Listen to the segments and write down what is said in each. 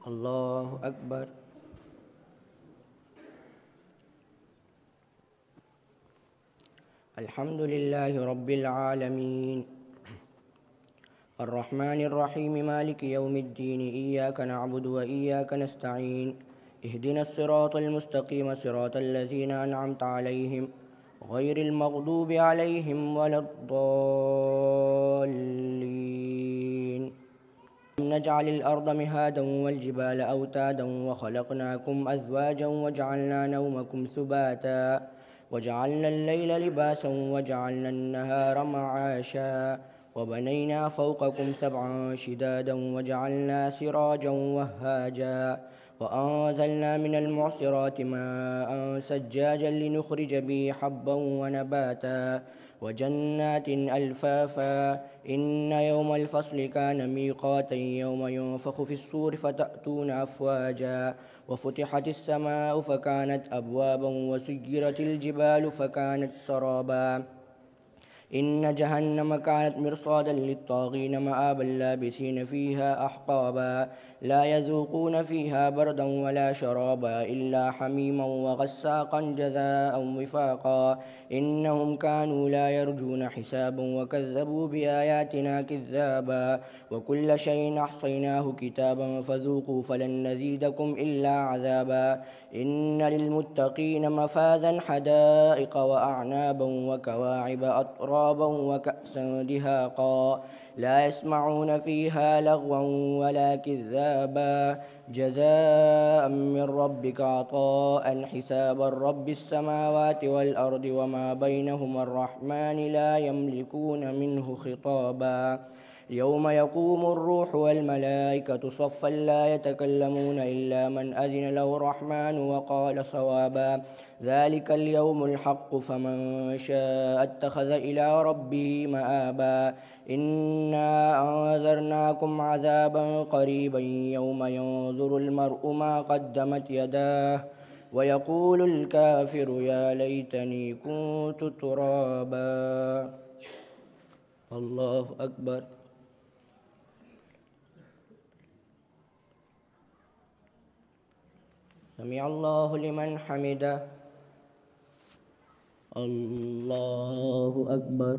الله أكبر. الحمد لله رب العالمين الرحمن الرحيم مالك يوم الدين إياك نعبد وإياك نستعين اهدنا الصراط المستقيم صراط الذين أنعمت عليهم غير المغضوب عليهم ولا الضالين. نجعل الأرض مهادا والجبال أوتادا وخلقناكم أزواجا وجعلنا نومكم سباتا وجعلنا الليل لباسا وجعلنا النهار معاشا وبنينا فوقكم سبعا شدادا وجعلنا سراجا وهاجا وأنزلنا من المعصرات ماء سجاجا لنخرج به حبا ونباتا وجنات ألفافا إن يوم الفصل كان ميقاتا يوم ينفخ في الصور فتأتون أفواجا وفتحت السماء فكانت أبوابا وسيرت الجبال فكانت سرابا إن جهنم كانت مرصادا للطاغين مآبا لابسين فيها أحقابا لا يذوقون فيها بردا ولا شرابا إلا حميما وغساقا جزاء وفاقا إنهم كانوا لا يرجون حسابا وكذبوا بآياتنا كذابا وكل شيء أحصيناه كتابا فذوقوا فلن نزيدكم إلا عذابا إن للمتقين مفازا حدائق وأعنابا وكواعب أطرابا وكأسا دهاقا لا يسمعون فيها لغوا ولا كذابا جزاء من ربك عطاء حسابا رب السماوات والأرض وما بينهما الرحمن لا يملكون منه خطابا يوم يقوم الروح والملائكة صفا لا يتكلمون إلا من أذن له الرحمن وقال صوابا ذلك اليوم الحق فمن شاء اتخذ إلى ربه مآبا إنا أنذرناكم عذابا قريبا يوم ينظر المرء ما قدمت يداه ويقول الكافر يا ليتني كنت ترابا. الله أكبر. سمع الله لمن حمده. الله أكبر.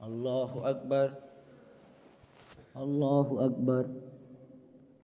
الله أكبر. الله أكبر.